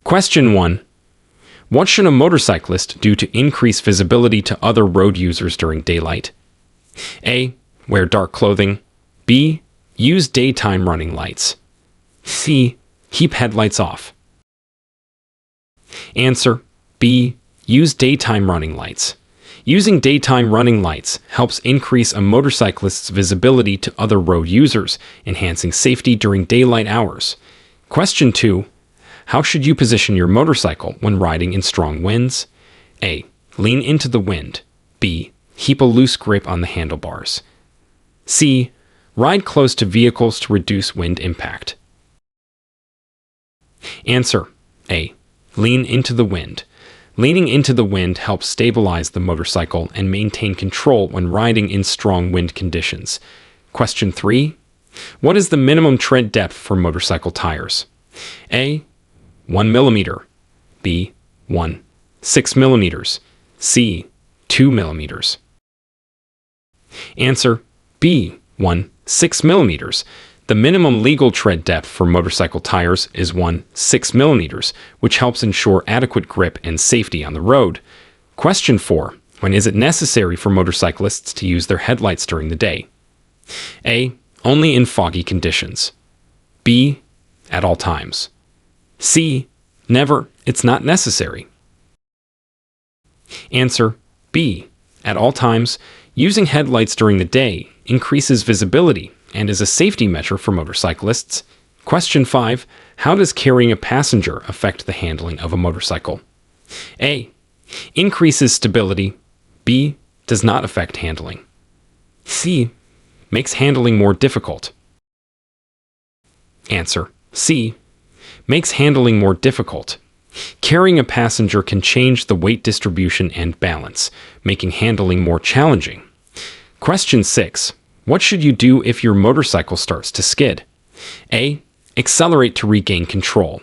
Question 1. What should a motorcyclist do to increase visibility to other road users during daylight? A. Wear dark clothing. B. Use daytime running lights. C. Keep headlights off. Answer. B. Use daytime running lights. Using daytime running lights helps increase a motorcyclist's visibility to other road users, enhancing safety during daylight hours. Question 2. How should you position your motorcycle when riding in strong winds? A. Lean into the wind. B. Keep a loose grip on the handlebars. C. Ride close to vehicles to reduce wind impact. Answer. A. Lean into the wind. Leaning into the wind helps stabilize the motorcycle and maintain control when riding in strong wind conditions. Question 3. What is the minimum tread depth for motorcycle tires? A. 1 millimeter. B. 6 millimeters. C. 2 millimeters. Answer. B. 6 millimeters. The minimum legal tread depth for motorcycle tires is 6 millimeters, which helps ensure adequate grip and safety on the road. Question 4. When is it necessary for motorcyclists to use their headlights during the day? A. Only in foggy conditions. B. At all times. C. Never. It's not necessary. Answer. B. At all times. Using headlights during the day increases visibility and is a safety measure for motorcyclists. Question 5. How does carrying a passenger affect the handling of a motorcycle? A. Increases stability. B. Does not affect handling. C. Makes handling more difficult. Answer. C. Makes handling more difficult. Carrying a passenger can change the weight distribution and balance, making handling more challenging. Question 6. What should you do if your motorcycle starts to skid? A. Accelerate to regain control.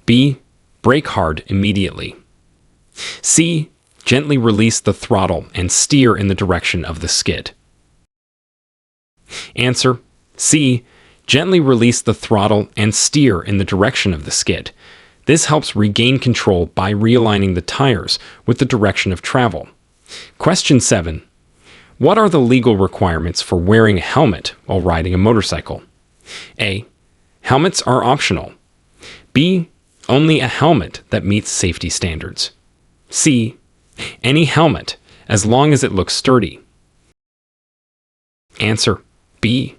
B. Brake hard immediately. C. Gently release the throttle and steer in the direction of the skid. Answer. C. Gently release the throttle and steer in the direction of the skid. This helps regain control by realigning the tires with the direction of travel. Question 7. What are the legal requirements for wearing a helmet while riding a motorcycle? A. Helmets are optional. B. Only a helmet that meets safety standards. C. Any helmet, as long as it looks sturdy. Answer. B.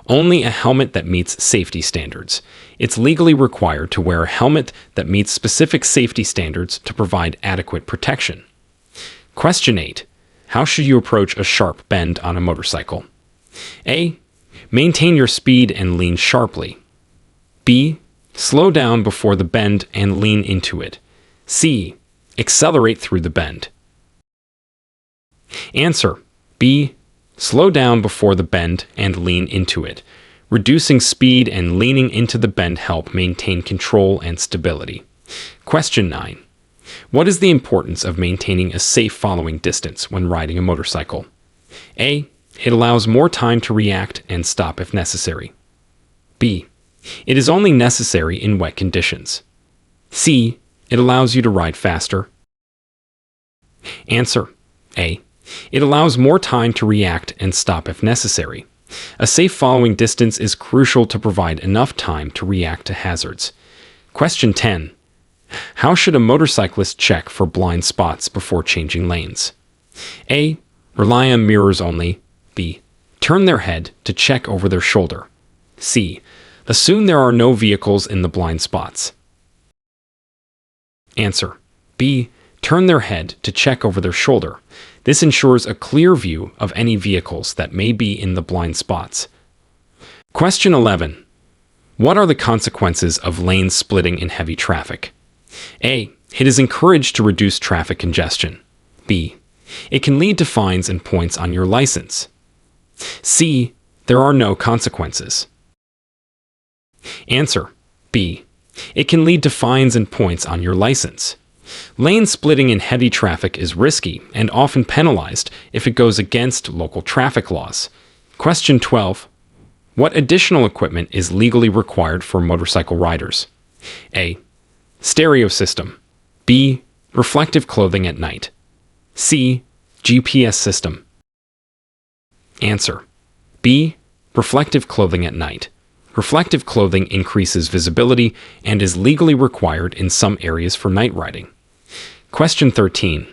Only a helmet that meets safety standards. It's legally required to wear a helmet that meets specific safety standards to provide adequate protection. Question 8. How should you approach a sharp bend on a motorcycle? A. Maintain your speed and lean sharply. B. Slow down before the bend and lean into it. C. Accelerate through the bend. Answer. B. Slow down before the bend and lean into it. Reducing speed and leaning into the bend help maintain control and stability. Question 9. What is the importance of maintaining a safe following distance when riding a motorcycle? A. It allows more time to react and stop if necessary. B. It is only necessary in wet conditions. C. It allows you to ride faster. Answer. A. It allows more time to react and stop if necessary. A safe following distance is crucial to provide enough time to react to hazards. Question 10. How should a motorcyclist check for blind spots before changing lanes? A. Rely on mirrors only. B. Turn their head to check over their shoulder. C. Assume there are no vehicles in the blind spots. Answer. B. Turn their head to check over their shoulder. This ensures a clear view of any vehicles that may be in the blind spots. Question 11. What are the consequences of lane splitting in heavy traffic? A. It is encouraged to reduce traffic congestion. B. It can lead to fines and points on your license. C. There are no consequences. Answer. B. It can lead to fines and points on your license. Lane splitting in heavy traffic is risky and often penalized if it goes against local traffic laws. Question 12. What additional equipment is legally required for motorcycle riders? A. stereo system. B. Reflective clothing at night. C. GPS system. Answer: B. Reflective clothing at night. Reflective clothing increases visibility and is legally required in some areas for night riding. Question 13.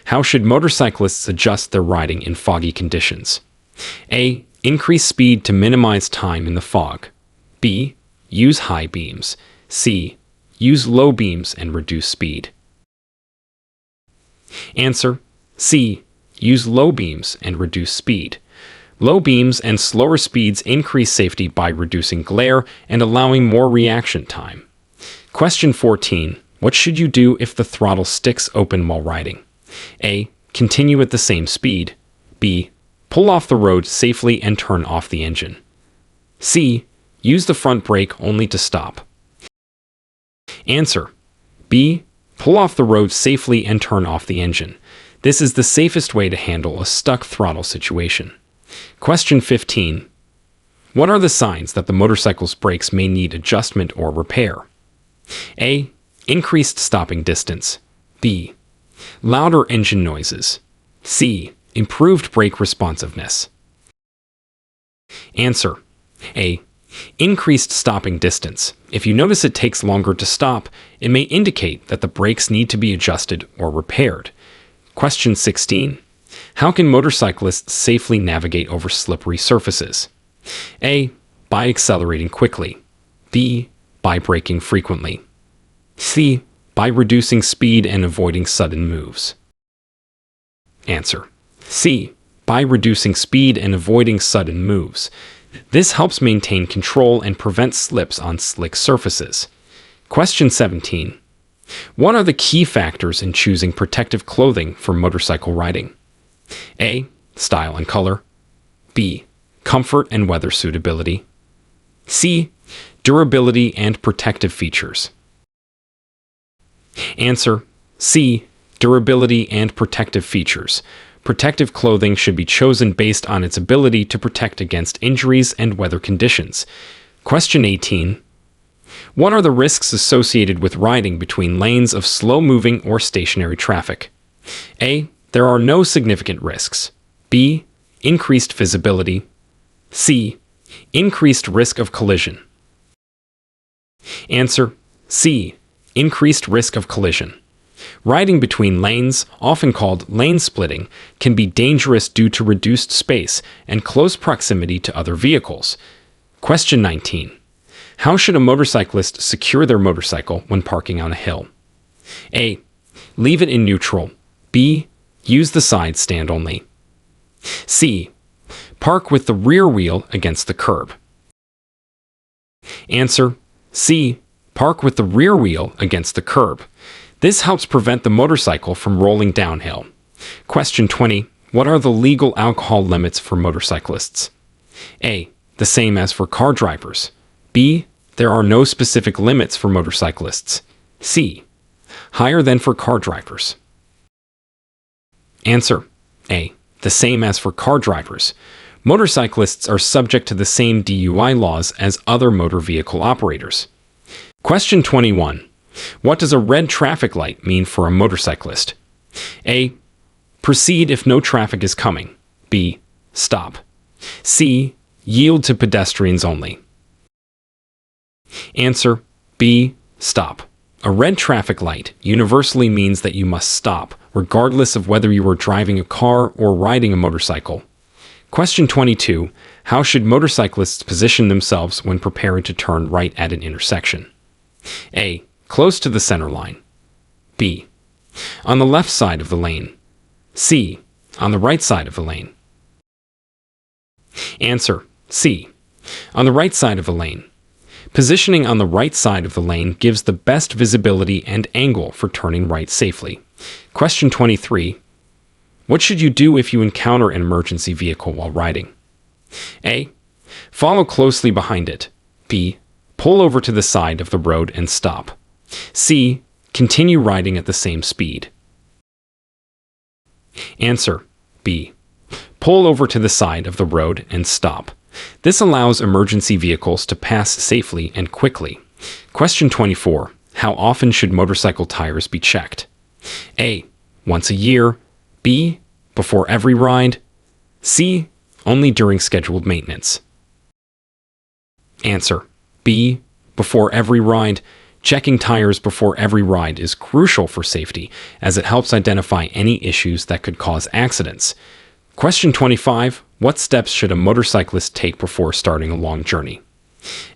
How should motorcyclists adjust their riding in foggy conditions? A. Increase speed to minimize time in the fog. B. Use high beams. C. Use low beams and reduce speed. Answer: C. Use low beams and reduce speed. Low beams and slower speeds increase safety by reducing glare and allowing more reaction time. Question 14. What should you do if the throttle sticks open while riding? A. Continue at the same speed. B. Pull off the road safely and turn off the engine. C. Use the front brake only to stop. Answer: B. Pull off the road safely and turn off the engine. This is the safest way to handle a stuck throttle situation. Question 15. What are the signs that the motorcycle's brakes may need adjustment or repair? A. Increased stopping distance. B. Louder engine noises. C. Improved brake responsiveness. Answer: A. Increased stopping distance. If you notice it takes longer to stop, it may indicate that the brakes need to be adjusted or repaired. Question 16. How can motorcyclists safely navigate over slippery surfaces? A. By accelerating quickly. B. By braking frequently. C. By reducing speed and avoiding sudden moves. Answer: C. By reducing speed and avoiding sudden moves. This helps maintain control and prevent slips on slick surfaces. Question 17. What are the key factors in choosing protective clothing for motorcycle riding? A. Style and color. B. Comfort and weather suitability. C. Durability and protective features. Answer: C. Durability and protective features. Protective clothing should be chosen based on its ability to protect against injuries and weather conditions. Question 18. What are the risks associated with riding between lanes of slow-moving or stationary traffic? A. There are no significant risks. B. Increased visibility. C. Increased risk of collision. Answer: C. Increased risk of collision. Riding between lanes, often called lane splitting, can be dangerous due to reduced space and close proximity to other vehicles. Question 19. How should a motorcyclist secure their motorcycle when parking on a hill? A. Leave it in neutral. B. Use the side stand only. C. Park with the rear wheel against the curb. Answer: C. Park with the rear wheel against the curb. This helps prevent the motorcycle from rolling downhill. Question 20. What are the legal alcohol limits for motorcyclists? A. The same as for car drivers. B. There are no specific limits for motorcyclists. C. Higher than for car drivers. Answer: A. The same as for car drivers. Motorcyclists are subject to the same DUI laws as other motor vehicle operators. Question 21. What does a red traffic light mean for a motorcyclist? A. Proceed if no traffic is coming. B. Stop. C. Yield to pedestrians only. Answer: B. Stop. A red traffic light universally means that you must stop, regardless of whether you are driving a car or riding a motorcycle. Question 22. How should motorcyclists position themselves when preparing to turn right at an intersection? A. Close to the center line. B. On the left side of the lane. C. On the right side of the lane. Answer: C. On the right side of the lane. Positioning on the right side of the lane gives the best visibility and angle for turning right safely. Question 23. What should you do if you encounter an emergency vehicle while riding? A. Follow closely behind it. B. Pull over to the side of the road and stop. C. Continue riding at the same speed. Answer: B. Pull over to the side of the road and stop. This allows emergency vehicles to pass safely and quickly. Question 24. How often should motorcycle tires be checked? A. Once a year. B. Before every ride. C. Only during scheduled maintenance. Answer. B. Before every ride. Checking tires before every ride is crucial for safety, as it helps identify any issues that could cause accidents. Question 25. What steps should a motorcyclist take before starting a long journey?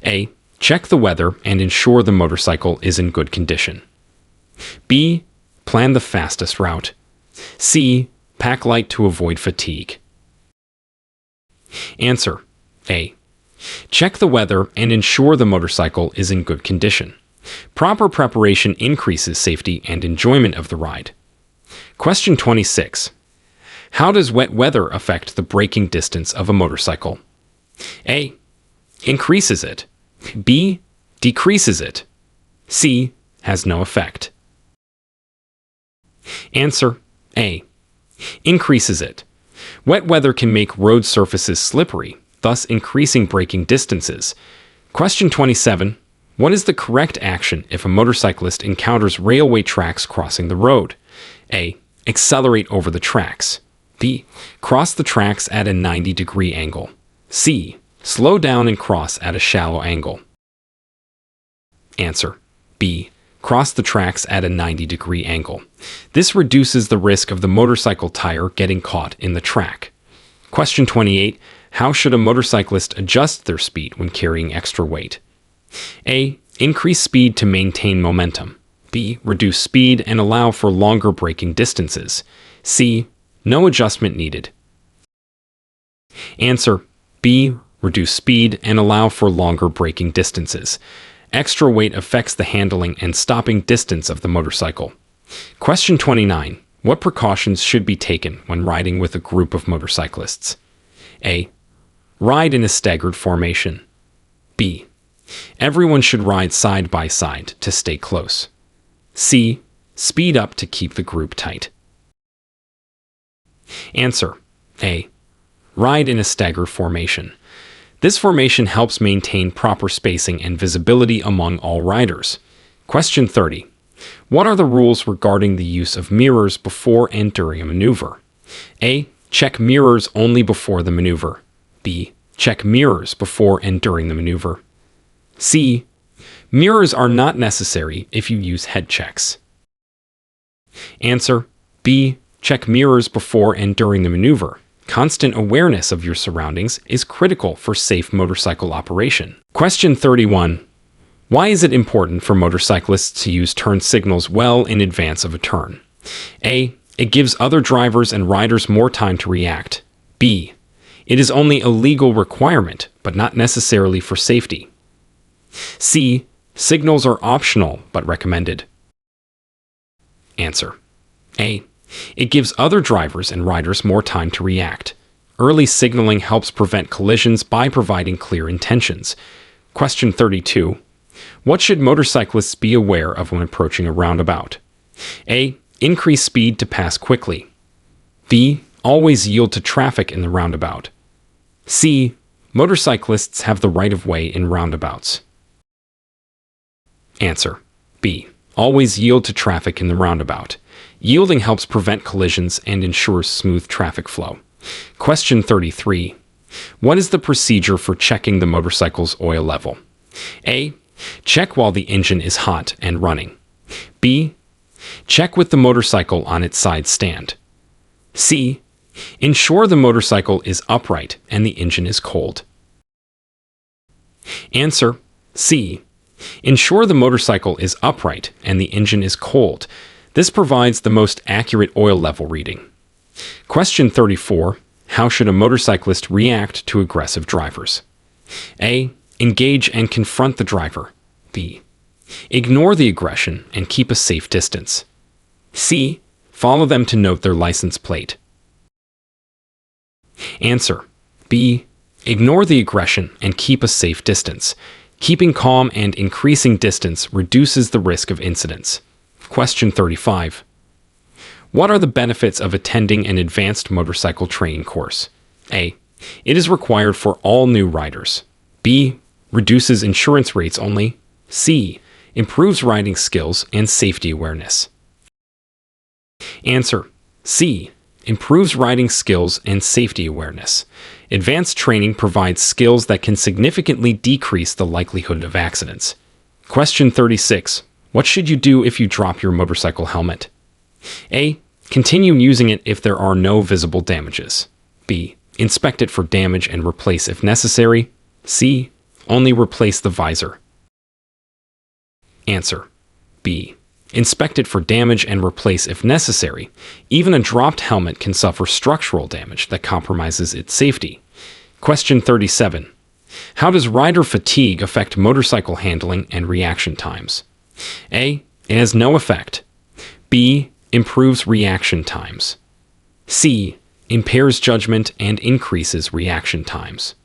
A. Check the weather and ensure the motorcycle is in good condition. B. Plan the fastest route. C. Pack light to avoid fatigue. Answer. A. Check the weather and ensure the motorcycle is in good condition. Proper preparation increases safety and enjoyment of the ride. Question 26. How does wet weather affect the braking distance of a motorcycle? A. Increases it. B. Decreases it. C. Has no effect. Answer. A. Increases it. Wet weather can make road surfaces slippery, thus increasing braking distances. Question 27. What is the correct action if a motorcyclist encounters railway tracks crossing the road? A. Accelerate over the tracks. B. Cross the tracks at a 90-degree angle. C. Slow down and cross at a shallow angle. Answer. B. Cross the tracks at a 90-degree angle. This reduces the risk of the motorcycle tire getting caught in the track. Question 28. How should a motorcyclist adjust their speed when carrying extra weight? A. Increase speed to maintain momentum. B. Reduce speed and allow for longer braking distances. C. No adjustment needed. Answer. B. Reduce speed and allow for longer braking distances. Extra weight affects the handling and stopping distance of the motorcycle. Question 29. What precautions should be taken when riding with a group of motorcyclists? A. Ride in a staggered formation. B. Everyone should ride side by side to stay close. C. Speed up to keep the group tight. Answer. A. Ride in a staggered formation. This formation helps maintain proper spacing and visibility among all riders. Question 30. What are the rules regarding the use of mirrors before and during a maneuver? A. Check mirrors only before the maneuver. B. Check mirrors before and during the maneuver. C. Mirrors are not necessary if you use head checks. Answer. B. Check mirrors before and during the maneuver. Constant awareness of your surroundings is critical for safe motorcycle operation. Question 31. Why is it important for motorcyclists to use turn signals well in advance of a turn? A. It gives other drivers and riders more time to react. B. It is only a legal requirement, but not necessarily for safety. C. Signals are optional, but recommended. Answer. A. It gives other drivers and riders more time to react. Early signaling helps prevent collisions by providing clear intentions. Question 32. What should motorcyclists be aware of when approaching a roundabout? A. Increase speed to pass quickly. B. Always yield to traffic in the roundabout. C. Motorcyclists have the right of way in roundabouts. Answer. B. Always yield to traffic in the roundabout. Yielding helps prevent collisions and ensures smooth traffic flow. Question 33. What is the procedure for checking the motorcycle's oil level? A. Check while the engine is hot and running. B. Check with the motorcycle on its side stand. C. Ensure the motorcycle is upright and the engine is cold. Answer. C. Ensure the motorcycle is upright and the engine is cold. This provides the most accurate oil level reading. Question 34. How should a motorcyclist react to aggressive drivers? A. Engage and confront the driver. B. Ignore the aggression and keep a safe distance. C. Follow them to note their license plate. Answer. B. Ignore the aggression and keep a safe distance. Keeping calm and increasing distance reduces the risk of incidents. Question 35. What are the benefits of attending an advanced motorcycle training course? A. It is required for all new riders. B. Reduces insurance rates only. C. improves riding skills and safety awareness. Answer: C. Improves riding skills and safety awareness. Advanced training provides skills that can significantly decrease the likelihood of accidents. Question 36. What should you do if you drop your motorcycle helmet? A. Continue using it if there are no visible damages. B. Inspect it for damage and replace if necessary. C. Only replace the visor. Answer: B. Inspect it for damage and replace if necessary. Even a dropped helmet can suffer structural damage that compromises its safety. Question 37. How does rider fatigue affect motorcycle handling and reaction times? A. It has no effect. B. Improves reaction times. C. Impairs judgment and increases reaction times.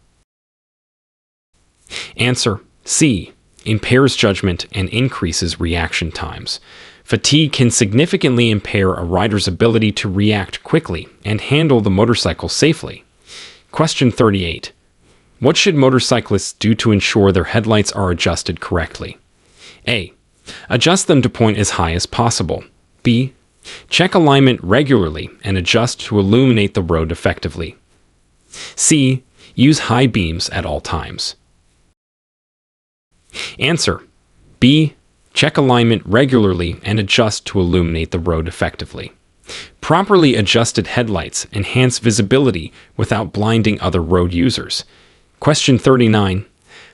Answer: C. Impairs judgment and increases reaction times. Fatigue can significantly impair a rider's ability to react quickly and handle the motorcycle safely. Question 38. What should motorcyclists do to ensure their headlights are adjusted correctly? A. Adjust them to point as high as possible. B. Check alignment regularly and adjust to illuminate the road effectively. C. Use high beams at all times. Answer: B. Check alignment regularly and adjust to illuminate the road effectively. Properly adjusted headlights enhance visibility without blinding other road users. Question 39.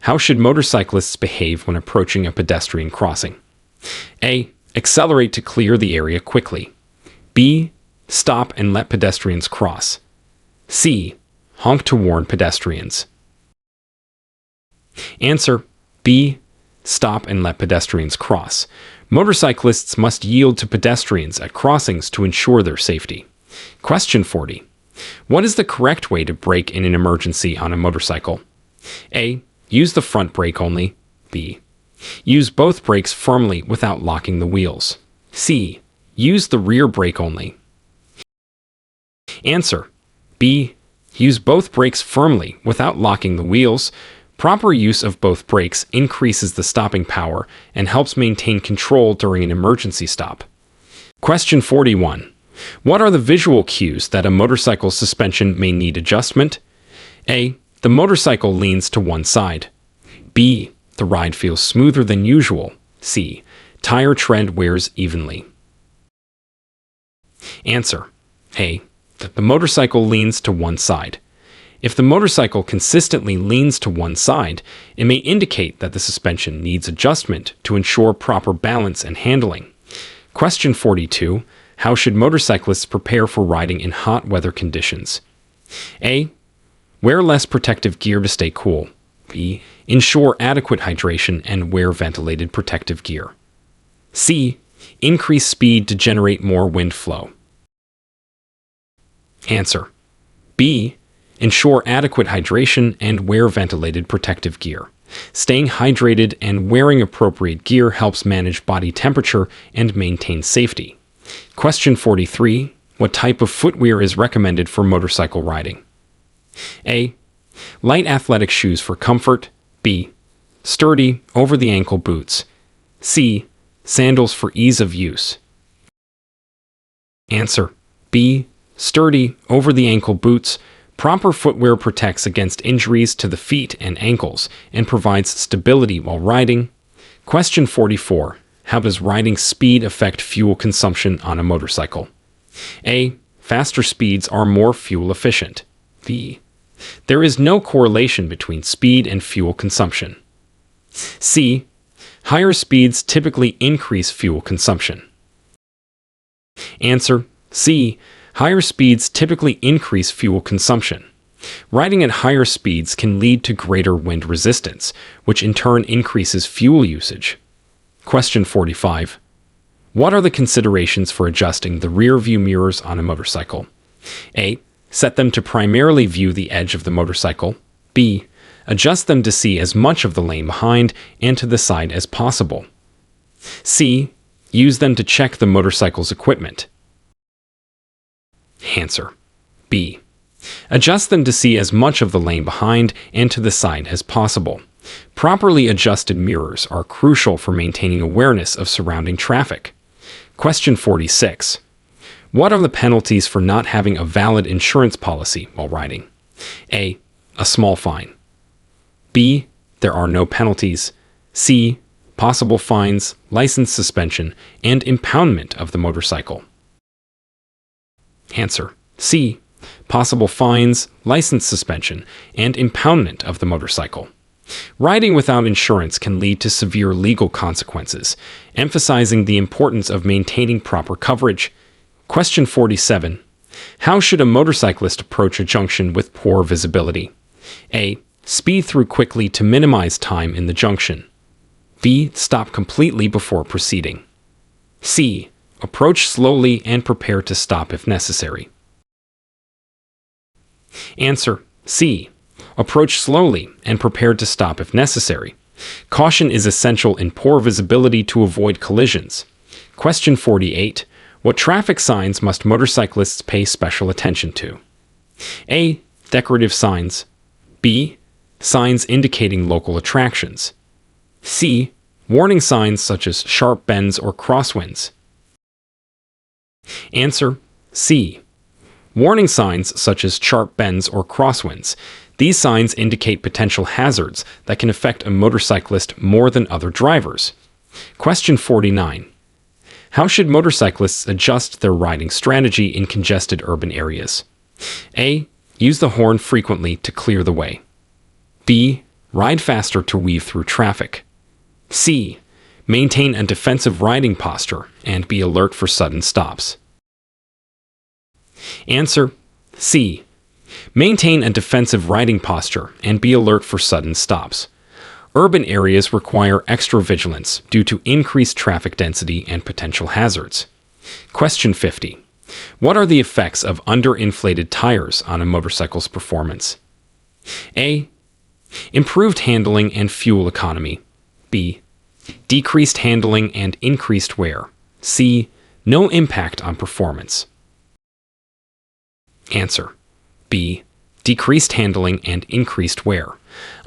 How should motorcyclists behave when approaching a pedestrian crossing? A. Accelerate to clear the area quickly. B. Stop and let pedestrians cross. C. Honk to warn pedestrians. Answer: B. Stop and let pedestrians cross. Motorcyclists must yield to pedestrians at crossings to ensure their safety. Question 40. What is the correct way to brake in an emergency on a motorcycle? A. Use the front brake only. B. Use both brakes firmly without locking the wheels. C. Use the rear brake only. Answer: B. Use both brakes firmly without locking the wheels. Proper use of both brakes increases the stopping power and helps maintain control during an emergency stop. Question 41. What are the visual cues that a motorcycle suspension may need adjustment? A. The motorcycle leans to one side. B. The ride feels smoother than usual. C. Tire tread wears evenly. Answer: A. The motorcycle leans to one side. If the motorcycle consistently leans to one side, it may indicate that the suspension needs adjustment to ensure proper balance and handling. Question 42. How should motorcyclists prepare for riding in hot weather conditions? A. Wear less protective gear to stay cool. B. Ensure adequate hydration and wear ventilated protective gear. C. Increase speed to generate more wind flow. Answer: B. Ensure adequate hydration and wear ventilated protective gear. Staying hydrated and wearing appropriate gear helps manage body temperature and maintain safety. Question 43. What type of footwear is recommended for motorcycle riding? A. Light athletic shoes for comfort. B. Sturdy, over-the-ankle boots. C. Sandals for ease of use. Answer: B. Sturdy, over-the-ankle boots. Proper footwear protects against injuries to the feet and ankles and provides stability while riding. Question 44. How does riding speed affect fuel consumption on a motorcycle? A. Faster speeds are more fuel efficient. B. There is no correlation between speed and fuel consumption. C. Higher speeds typically increase fuel consumption. Answer: C. Higher speeds typically increase fuel consumption. Riding at higher speeds can lead to greater wind resistance, which in turn increases fuel usage. Question 45. What are the considerations for adjusting the rear view mirrors on a motorcycle? A. Set them to primarily view the edge of the motorcycle. B. Adjust them to see as much of the lane behind and to the side as possible. C. Use them to check the motorcycle's equipment. Answer: B. Adjust them to see as much of the lane behind and to the side as possible. Properly adjusted mirrors are crucial for maintaining awareness of surrounding traffic. Question 46. What are the penalties for not having a valid insurance policy while riding? A. A small fine. B. There are no penalties. C. Possible fines, license suspension, and impoundment of the motorcycle. Answer. C. Possible fines, license suspension, and impoundment of the motorcycle. Riding without insurance can lead to severe legal consequences, emphasizing the importance of maintaining proper coverage. Question 47. How should a motorcyclist approach a junction with poor visibility? A. Speed through quickly to minimize time in the junction. B. Stop completely before proceeding. C. Approach slowly and prepare to stop if necessary. Answer. C. Approach slowly and prepare to stop if necessary. Caution is essential in poor visibility to avoid collisions. Question 48. What traffic signs must motorcyclists pay special attention to? A. Decorative signs. B. Signs indicating local attractions. C. Warning signs such as sharp bends or crosswinds. Answer. C. Warning signs such as sharp bends or crosswinds. These signs indicate potential hazards that can affect a motorcyclist more than other drivers. Question 49. How should motorcyclists adjust their riding strategy in congested urban areas? A. Use the horn frequently to clear the way. B. Ride faster to weave through traffic. C. Maintain a defensive riding posture and be alert for sudden stops. Answer. C. Maintain a defensive riding posture and be alert for sudden stops. Urban areas require extra vigilance due to increased traffic density and potential hazards. Question 50. What are the effects of underinflated tires on a motorcycle's performance? A. Improved handling and fuel economy. B. Decreased handling and increased wear. C. No impact on performance. Answer. B. Decreased handling and increased wear.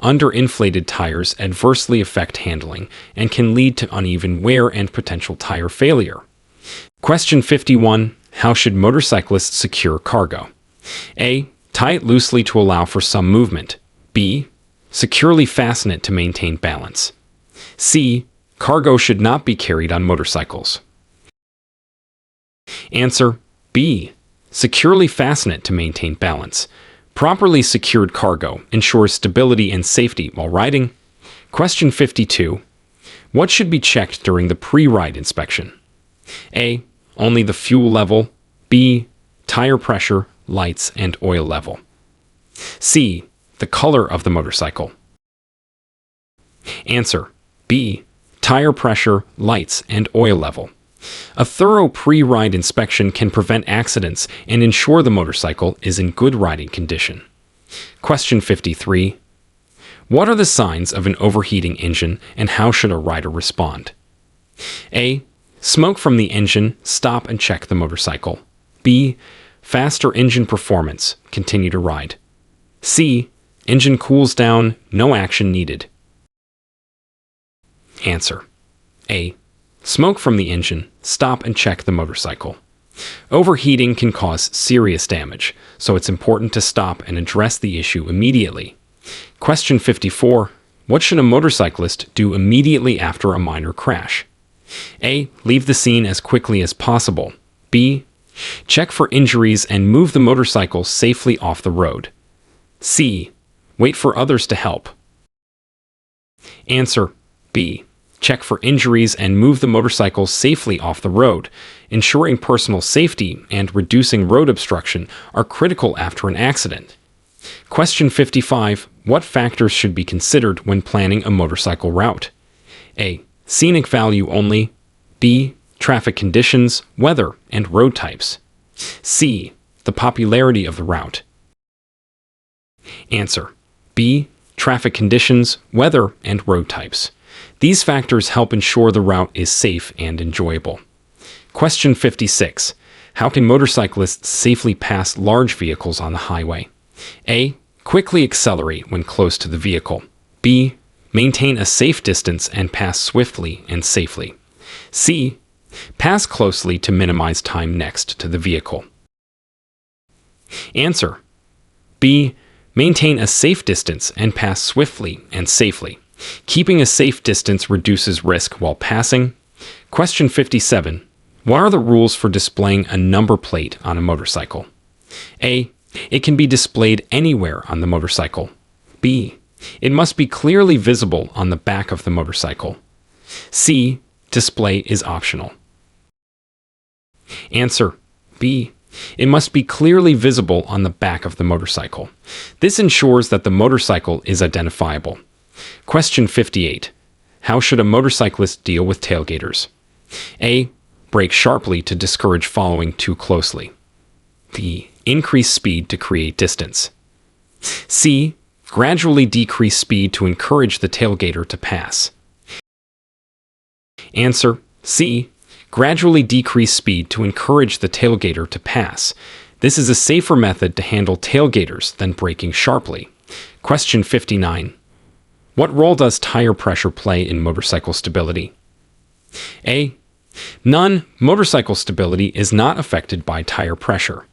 Underinflated tires adversely affect handling and can lead to uneven wear and potential tire failure. Question 51. How should motorcyclists secure cargo? A. Tie it loosely to allow for some movement. B. Securely fasten it to maintain balance. C. Cargo should not be carried on motorcycles. Answer. B. Securely fasten it to maintain balance. Properly secured cargo ensures stability and safety while riding. Question 52. What should be checked during the pre-ride inspection? A. Only the fuel level. B. Tire pressure, lights, and oil level. C. The color of the motorcycle. Answer. B. Tire pressure, lights, and oil level. A thorough pre-ride inspection can prevent accidents and ensure the motorcycle is in good riding condition. Question 53. What are the signs of an overheating engine and how should a rider respond? A. Smoke from the engine, stop and check the motorcycle. B. Faster engine performance, continue to ride. C. Engine cools down, no action needed. Answer. A. Smoke from the engine, stop and check the motorcycle. Overheating can cause serious damage, so it's important to stop and address the issue immediately. Question 54. What should a motorcyclist do immediately after a minor crash? A. Leave the scene as quickly as possible. B. Check for injuries and move the motorcycle safely off the road. C. Wait for others to help. Answer. B. Check for injuries and move the motorcycle safely off the road. Ensuring personal safety and reducing road obstruction are critical after an accident. Question 55. What factors should be considered when planning a motorcycle route? A. Scenic value only. B. Traffic conditions, weather, and road types. C. The popularity of the route. Answer. B. Traffic conditions, weather, and road types. These factors help ensure the route is safe and enjoyable. Question 56. How can motorcyclists safely pass large vehicles on the highway? A. Quickly accelerate when close to the vehicle. B. Maintain a safe distance and pass swiftly and safely. C. Pass closely to minimize time next to the vehicle. Answer. B. Maintain a safe distance and pass swiftly and safely. Keeping a safe distance reduces risk while passing. Question 57. What are the rules for displaying a number plate on a motorcycle? A. It can be displayed anywhere on the motorcycle. B. It must be clearly visible on the back of the motorcycle. C. Display is optional. Answer. B. It must be clearly visible on the back of the motorcycle. This ensures that the motorcycle is identifiable. Question 58. How should a motorcyclist deal with tailgaters? A. Brake sharply to discourage following too closely. B. Increase speed to create distance. C. Gradually decrease speed to encourage the tailgater to pass. Answer. C. Gradually decrease speed to encourage the tailgater to pass. This is a safer method to handle tailgaters than braking sharply. Question 59. What role does tire pressure play in motorcycle stability? A. None. Motorcycle stability is not affected by tire pressure.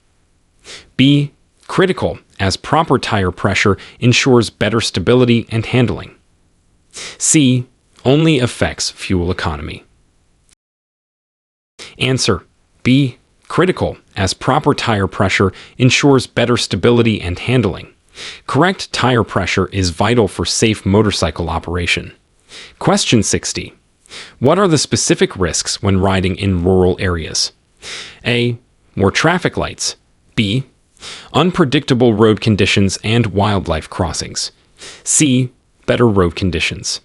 B. Critical, as proper tire pressure ensures better stability and handling. C. Only affects fuel economy. Answer. B. Critical, as proper tire pressure ensures better stability and handling. Correct tire pressure is vital for safe motorcycle operation. Question 60. What are the specific risks when riding in rural areas? A. More traffic lights. B. Unpredictable road conditions and wildlife crossings. C. Better road conditions.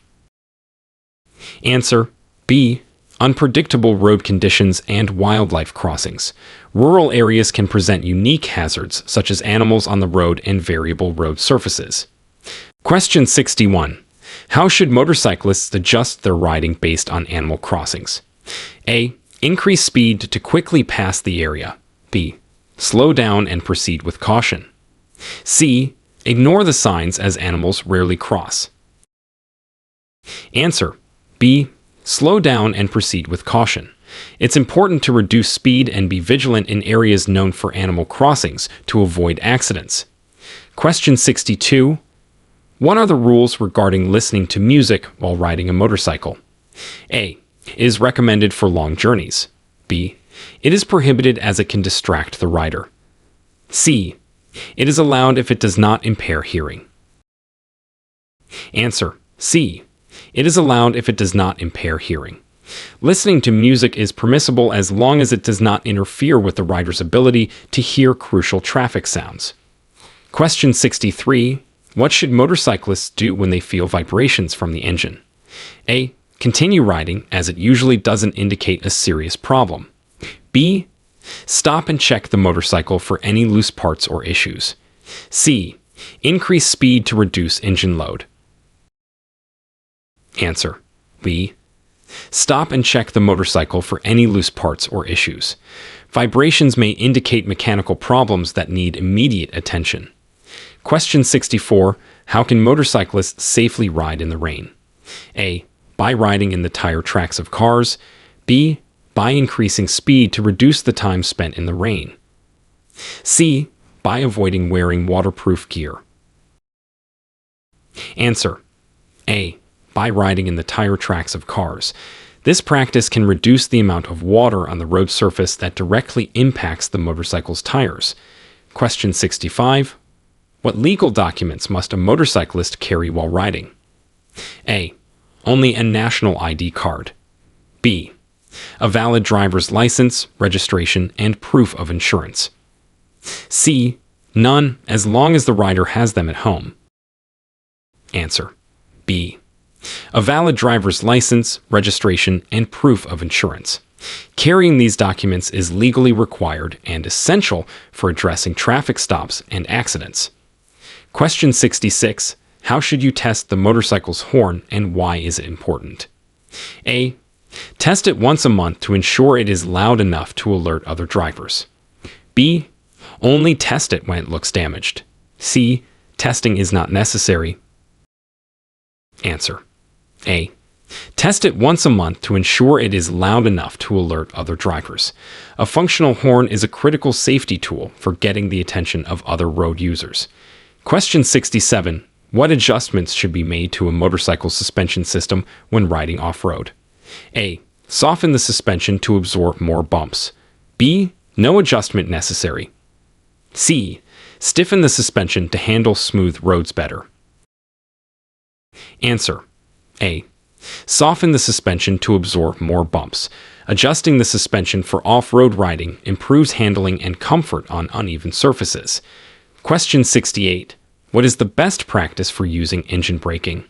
Answer. B. Unpredictable road conditions and wildlife crossings. Rural areas can present unique hazards such as animals on the road and variable road surfaces. Question 61. How should motorcyclists adjust their riding based on animal crossings? A. Increase speed to quickly pass the area. B. Slow down and proceed with caution. C. Ignore the signs as animals rarely cross. Answer. B. Slow down and proceed with caution. It's important to reduce speed and be vigilant in areas known for animal crossings to avoid accidents. Question 62. What are the rules regarding listening to music while riding a motorcycle? A. It is recommended for long journeys. B. It is prohibited as it can distract the rider. C. It is allowed if it does not impair hearing. Answer. C. It is allowed if it does not impair hearing. Listening to music is permissible as long as it does not interfere with the rider's ability to hear crucial traffic sounds. Question 63. What should motorcyclists do when they feel vibrations from the engine? A. Continue riding, as it usually doesn't indicate a serious problem. B. Stop and check the motorcycle for any loose parts or issues. C. Increase speed to reduce engine load. Answer. B. Stop and check the motorcycle for any loose parts or issues. Vibrations may indicate mechanical problems that need immediate attention. Question 64. How can motorcyclists safely ride in the rain? A. By riding in the tire tracks of cars. B. By increasing speed to reduce the time spent in the rain. C. By avoiding wearing waterproof gear. Answer. A. By riding in the tire tracks of cars. This practice can reduce the amount of water on the road surface that directly impacts the motorcycle's tires. Question 65. What legal documents must a motorcyclist carry while riding? A. Only a national ID card. B. A valid driver's license, registration, and proof of insurance. C. None, as long as the rider has them at home. Answer. B. A valid driver's license, registration, and proof of insurance. Carrying these documents is legally required and essential for addressing traffic stops and accidents. Question 66. How should you test the motorcycle's horn and why is it important? A. Test it once a month to ensure it is loud enough to alert other drivers. B. Only test it when it looks damaged. C. Testing is not necessary. Answer: A. Test it once a month to ensure it is loud enough to alert other drivers. A functional horn is a critical safety tool for getting the attention of other road users. Question 67. What adjustments should be made to a motorcycle suspension system when riding off-road? A. Soften the suspension to absorb more bumps. B. No adjustment necessary. C. Stiffen the suspension to handle smooth roads better. Answer: A. Soften the suspension to absorb more bumps. Adjusting the suspension for off-road riding improves handling and comfort on uneven surfaces. Question 68. What is the best practice for using engine braking?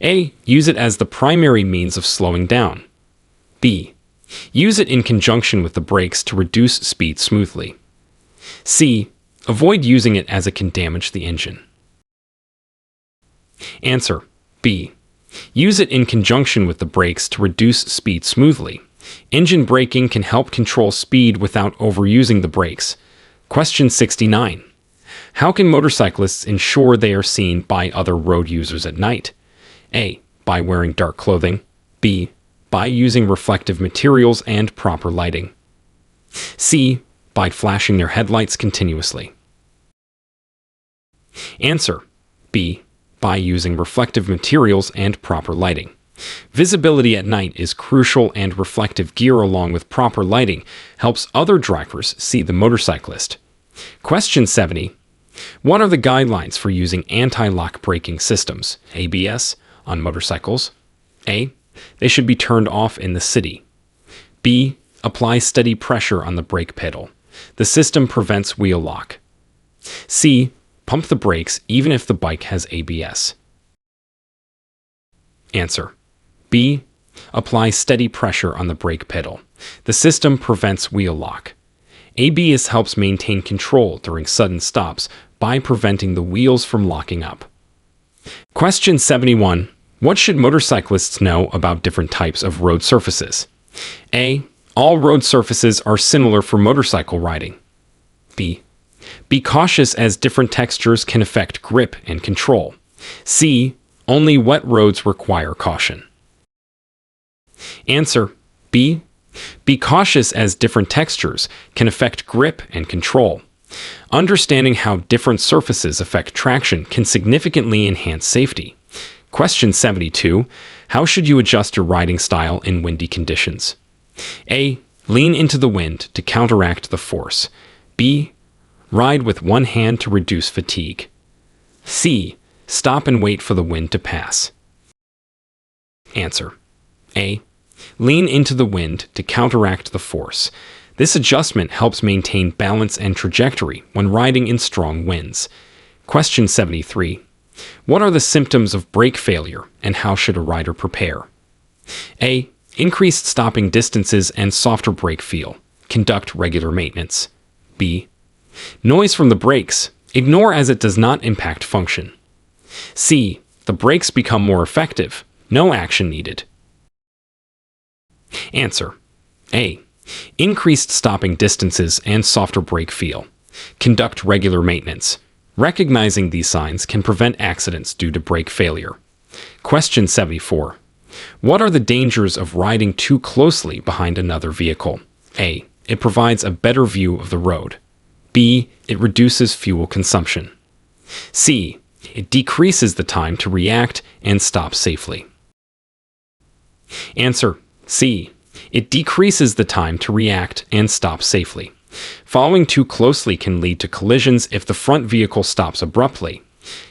A. Use it as the primary means of slowing down. B. Use it in conjunction with the brakes to reduce speed smoothly. C. Avoid using it as it can damage the engine. Answer: B. Use it in conjunction with the brakes to reduce speed smoothly. Engine braking can help control speed without overusing the brakes. Question 69. How can motorcyclists ensure they are seen by other road users at night? A. By wearing dark clothing. B. By using reflective materials and proper lighting. C. By flashing their headlights continuously. Answer: B. By using reflective materials and proper lighting. Visibility at night is crucial, and reflective gear along with proper lighting helps other drivers see the motorcyclist. Question 70. What are the guidelines for using anti-lock braking systems, ABS, on motorcycles? A. They should be turned off in the city. B. Apply steady pressure on the brake pedal. The system prevents wheel lock. C. Pump the brakes even if the bike has ABS. Answer: B. Apply steady pressure on the brake pedal. The system prevents wheel lock. ABS helps maintain control during sudden stops by preventing the wheels from locking up. Question 71. What should motorcyclists know about different types of road surfaces? A. All road surfaces are similar for motorcycle riding. B. Be cautious as different textures can affect grip and control. C. Only wet roads require caution. Answer: B. Be cautious as different textures can affect grip and control. Understanding how different surfaces affect traction can significantly enhance safety. Question 72. How should you adjust your riding style in windy conditions? A. Lean into the wind to counteract the force. B. Ride with one hand to reduce fatigue. C. Stop and wait for the wind to pass. Answer: A. Lean into the wind to counteract the force. This adjustment helps maintain balance and trajectory when riding in strong winds. Question 73. What are the symptoms of brake failure, and how should a rider prepare? A. Increased stopping distances and softer brake feel. Conduct regular maintenance. B. Noise from the brakes. Ignore as it does not impact function. C. The brakes become more effective. No action needed. Answer: A. Increased stopping distances and softer brake feel. Conduct regular maintenance. Recognizing these signs can prevent accidents due to brake failure. Question 74. What are the dangers of riding too closely behind another vehicle? A. It provides a better view of the road. B. It reduces fuel consumption. C. It decreases the time to react and stop safely. Answer: C. It decreases the time to react and stop safely. Following too closely can lead to collisions if the front vehicle stops abruptly.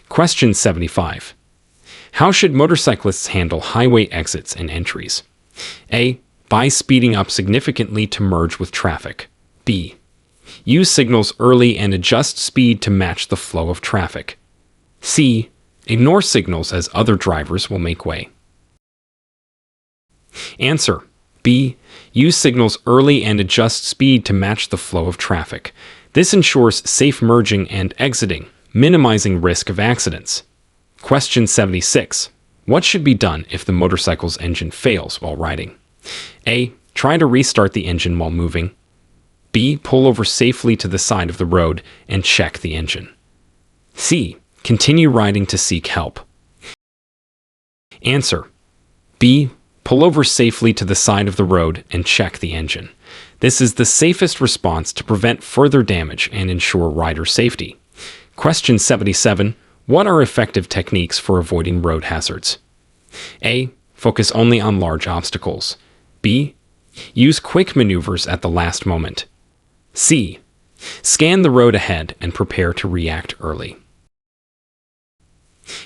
Question 75. How should motorcyclists handle highway exits and entries? A. By speeding up significantly to merge with traffic. B. Use signals early and adjust speed to match the flow of traffic. C. Ignore signals as other drivers will make way. Answer: B. Use signals early and adjust speed to match the flow of traffic. This ensures safe merging and exiting, minimizing risk of accidents. Question 76. What should be done if the motorcycle's engine fails while riding? A. Try to restart the engine while moving. B. Pull over safely to the side of the road and check the engine. C. Continue riding to seek help. Answer: B. Pull over safely to the side of the road and check the engine. This is the safest response to prevent further damage and ensure rider safety. Question 77. What are effective techniques for avoiding road hazards? A. Focus only on large obstacles. B. Use quick maneuvers at the last moment. C. Scan the road ahead and prepare to react early.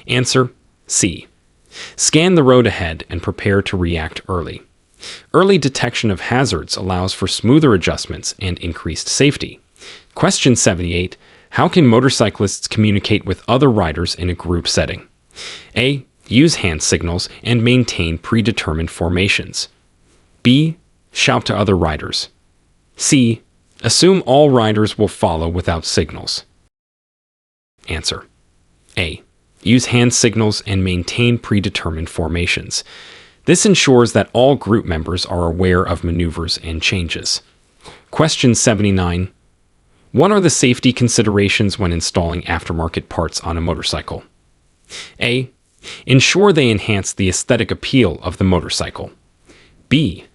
Answer: C. Scan the road ahead and prepare to react early. Early detection of hazards allows for smoother adjustments and increased safety. Question 78. How can motorcyclists communicate with other riders in a group setting? A. Use hand signals and maintain predetermined formations. B. Shout to other riders. C. Assume all riders will follow without signals. Answer: A. Use hand signals and maintain predetermined formations. This ensures that all group members are aware of maneuvers and changes. Question 79. What are the safety considerations when installing aftermarket parts on a motorcycle? A. Ensure they enhance the aesthetic appeal of the motorcycle. B.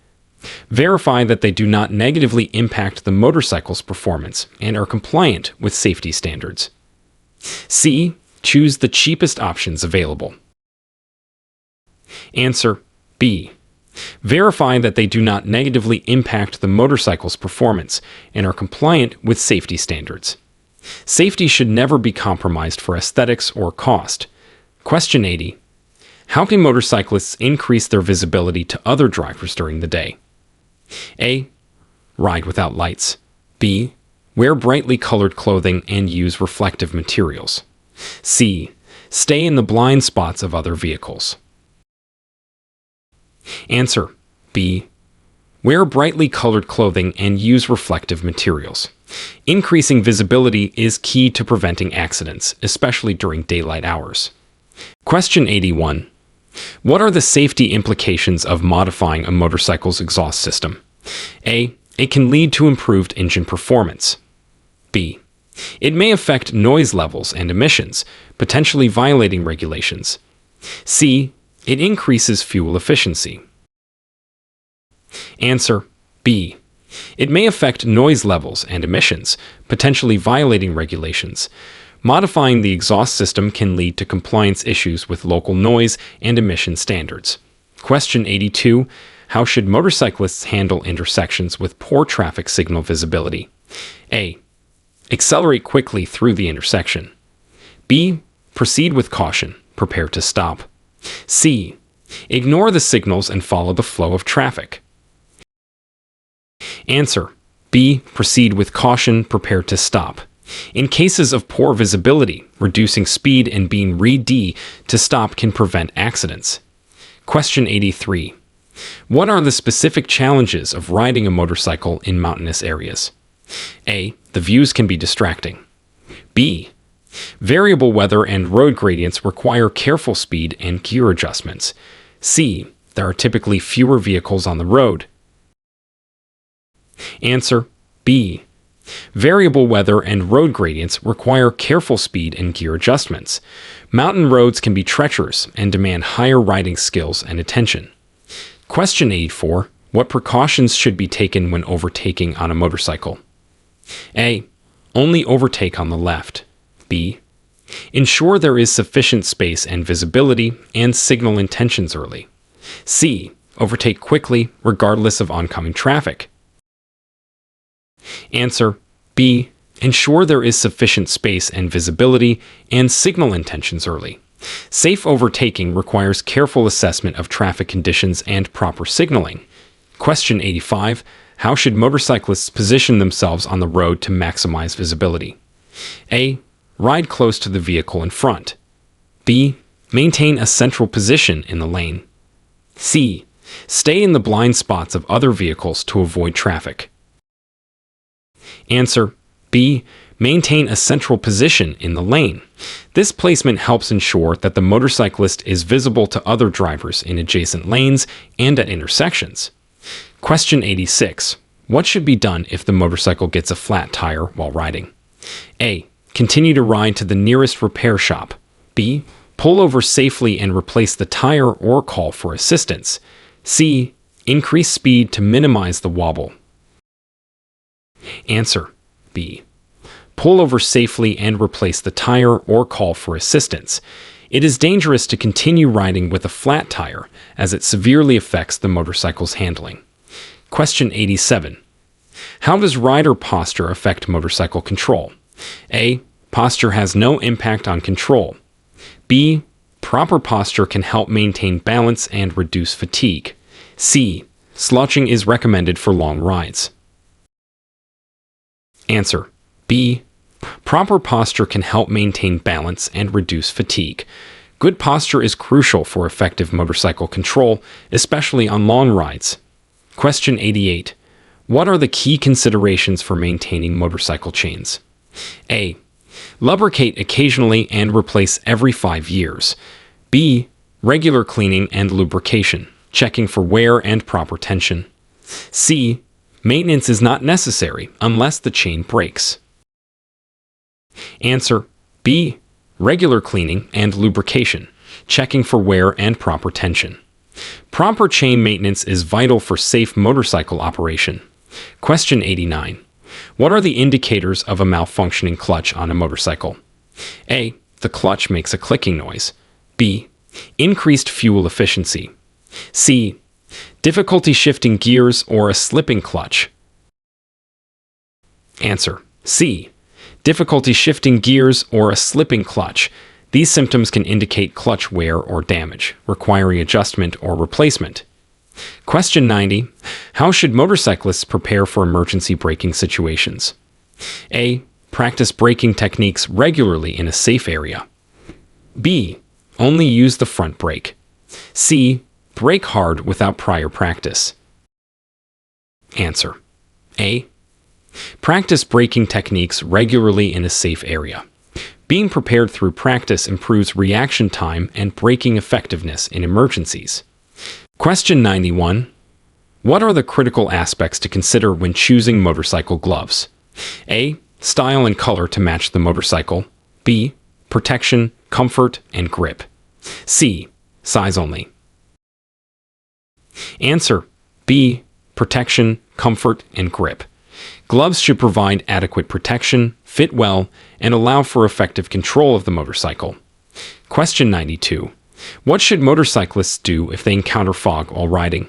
Verify that they do not negatively impact the motorcycle's performance and are compliant with safety standards. C. Choose the cheapest options available. Answer: B. Verify that they do not negatively impact the motorcycle's performance and are compliant with safety standards. Safety should never be compromised for aesthetics or cost. Question 80. How can motorcyclists increase their visibility to other drivers during the day? A. Ride without lights. B. Wear brightly colored clothing and use reflective materials. C. Stay in the blind spots of other vehicles. Answer: B. Wear brightly colored clothing and use reflective materials. Increasing visibility is key to preventing accidents, especially during daylight hours. Question 81. What are the safety implications of modifying a motorcycle's exhaust system? A. It can lead to improved engine performance. B. It may affect noise levels and emissions, potentially violating regulations. C. It increases fuel efficiency. Answer: B. It may affect noise levels and emissions, potentially violating regulations. Modifying the exhaust system can lead to compliance issues with local noise and emission standards. Question 82. How should motorcyclists handle intersections with poor traffic signal visibility? A. Accelerate quickly through the intersection. B. Proceed with caution. Prepare to stop. C. Ignore the signals and follow the flow of traffic. Answer: B. Proceed with caution. Prepare to stop. In cases of poor visibility, reducing speed and being ready to stop can prevent accidents. Question 83. What are the specific challenges of riding a motorcycle in mountainous areas? A. The views can be distracting. B. Variable weather and road gradients require careful speed and gear adjustments. C. There are typically fewer vehicles on the road. Answer: B. Variable weather and road gradients require careful speed and gear adjustments. Mountain roads can be treacherous and demand higher riding skills and attention. Question 84. What precautions should be taken when overtaking on a motorcycle? A. Only overtake on the left. B. Ensure there is sufficient space and visibility and signal intentions early. C. Overtake quickly regardless of oncoming traffic. Answer: B. Ensure there is sufficient space and visibility and signal intentions early. Safe overtaking requires careful assessment of traffic conditions and proper signaling. Question 85. How should motorcyclists position themselves on the road to maximize visibility? A. Ride close to the vehicle in front. B. Maintain a central position in the lane. C. Stay in the blind spots of other vehicles to avoid traffic. Answer: B. Maintain a central position in the lane. This placement helps ensure that the motorcyclist is visible to other drivers in adjacent lanes and at intersections. Question 86. What should be done if the motorcycle gets a flat tire while riding? A. Continue to ride to the nearest repair shop. B. Pull over safely and replace the tire or call for assistance. C. Increase speed to minimize the wobble. Answer: B. Pull over safely and replace the tire or call for assistance. It is dangerous to continue riding with a flat tire as it severely affects the motorcycle's handling. Question 87. How does rider posture affect motorcycle control? A. Posture has no impact on control. B. Proper posture can help maintain balance and reduce fatigue. C. Slouching is recommended for long rides. Answer: B. Proper posture can help maintain balance and reduce fatigue. Good posture is crucial for effective motorcycle control, especially on long rides. Question 88. What are the key considerations for maintaining motorcycle chains? A. Lubricate occasionally and replace every 5 years. B. Regular cleaning and lubrication, checking for wear and proper tension. C. Maintenance is not necessary unless the chain breaks. Answer: B. Regular cleaning and lubrication, checking for wear and proper tension. Proper chain maintenance is vital for safe motorcycle operation. Question 89. What are the indicators of a malfunctioning clutch on a motorcycle? A. The clutch makes a clicking noise. B. Increased fuel efficiency. C. Difficulty shifting gears or a slipping clutch. Answer: C. Difficulty shifting gears or a slipping clutch. These symptoms can indicate clutch wear or damage, requiring adjustment or replacement. Question 90. How should motorcyclists prepare for emergency braking situations? A. Practice braking techniques regularly in a safe area. B. Only use the front brake. C. Brake hard without prior practice. Answer: A. Practice braking techniques regularly in a safe area. Being prepared through practice improves reaction time and braking effectiveness in emergencies. Question 91. What are the critical aspects to consider when choosing motorcycle gloves? A. Style and color to match the motorcycle. B. Protection, comfort, and grip. C. Size only. Answer: B. Protection, comfort, and grip. Gloves should provide adequate protection, fit well, and allow for effective control of the motorcycle. Question 92. What should motorcyclists do if they encounter fog while riding?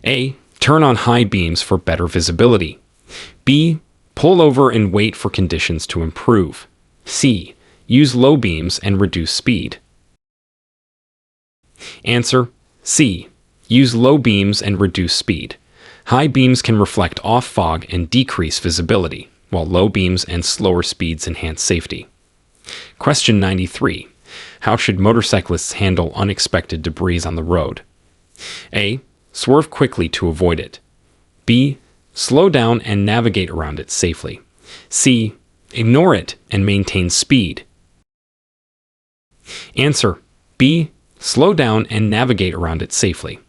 A. Turn on high beams for better visibility. B. Pull over and wait for conditions to improve. C. Use low beams and reduce speed. Answer: C. Use low beams and reduce speed. High beams can reflect off fog and decrease visibility, while low beams and slower speeds enhance safety. Question 93. How should motorcyclists handle unexpected debris on the road? A. Swerve quickly to avoid it. B. Slow down and navigate around it safely. C. Ignore it and maintain speed. Answer: B. Slow down and navigate around it safely.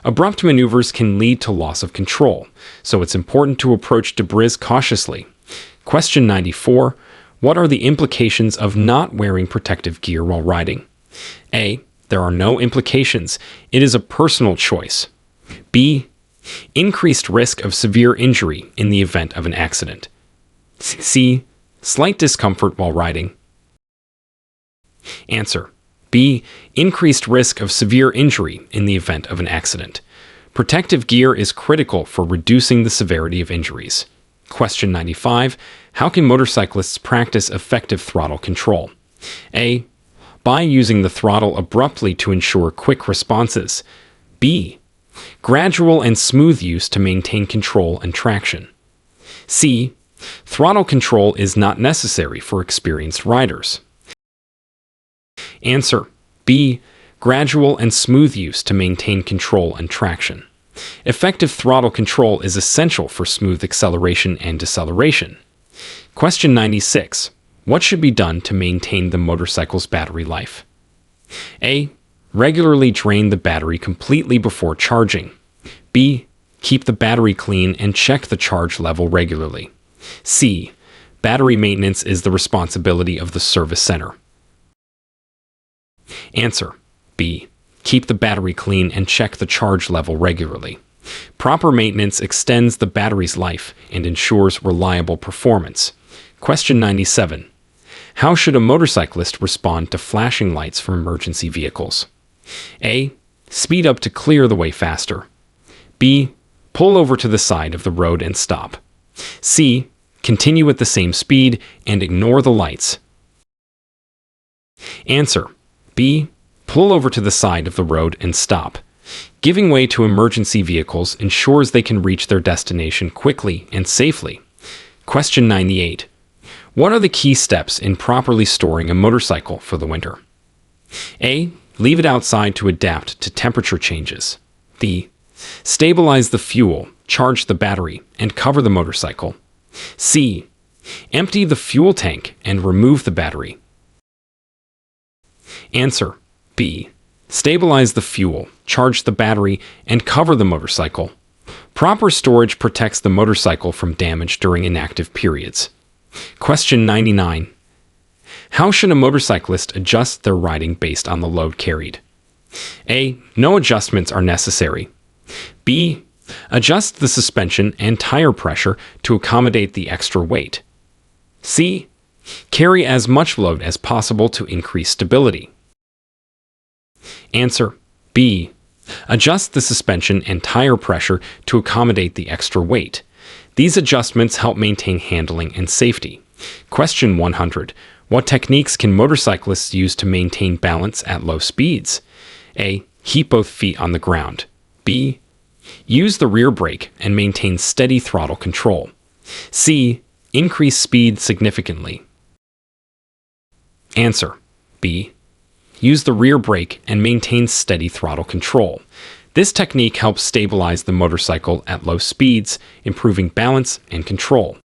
Abrupt maneuvers can lead to loss of control, so it's important to approach debris cautiously. Question 94. What are the implications of not wearing protective gear while riding? A. There are no implications. It is a personal choice. B. Increased risk of severe injury in the event of an accident. C. Slight discomfort while riding. Answer: B. Increased risk of severe injury in the event of an accident. Protective gear is critical for reducing the severity of injuries. Question 95. How can motorcyclists practice effective throttle control? A. By using the throttle abruptly to ensure quick responses. B. Gradual and smooth use to maintain control and traction. C. Throttle control is not necessary for experienced riders. Answer: B. Gradual and smooth use to maintain control and traction. Effective throttle control is essential for smooth acceleration and deceleration. Question 96. What should be done to maintain the motorcycle's battery life? A. Regularly drain the battery completely before charging. B. Keep the battery clean and check the charge level regularly. C. Battery maintenance is the responsibility of the service center. Answer: B. Keep the battery clean and check the charge level regularly. Proper maintenance extends the battery's life and ensures reliable performance. Question 97. How should a motorcyclist respond to flashing lights from emergency vehicles? A. Speed up to clear the way faster. B. Pull over to the side of the road and stop. C. Continue at the same speed and ignore the lights. Answer: B. Pull over to the side of the road and stop. Giving way to emergency vehicles ensures they can reach their destination quickly and safely. Question 98. What are the key steps in properly storing a motorcycle for the winter? A. Leave it outside to adapt to temperature changes. B. Stabilize the fuel, charge the battery, and cover the motorcycle. C. Empty the fuel tank and remove the battery. Answer: B. Stabilize the fuel, charge the battery, and cover the motorcycle. Proper storage protects the motorcycle from damage during inactive periods. Question 99. How should a motorcyclist adjust their riding based on the load carried? A. No adjustments are necessary. B. Adjust the suspension and tire pressure to accommodate the extra weight. C. Carry as much load as possible to increase stability. Answer: B. Adjust the suspension and tire pressure to accommodate the extra weight. These adjustments help maintain handling and safety. Question 100. What techniques can motorcyclists use to maintain balance at low speeds? A. Keep both feet on the ground. B. Use the rear brake and maintain steady throttle control. C. Increase speed significantly. Answer: B. Use the rear brake and maintain steady throttle control. This technique helps stabilize the motorcycle at low speeds, improving balance and control.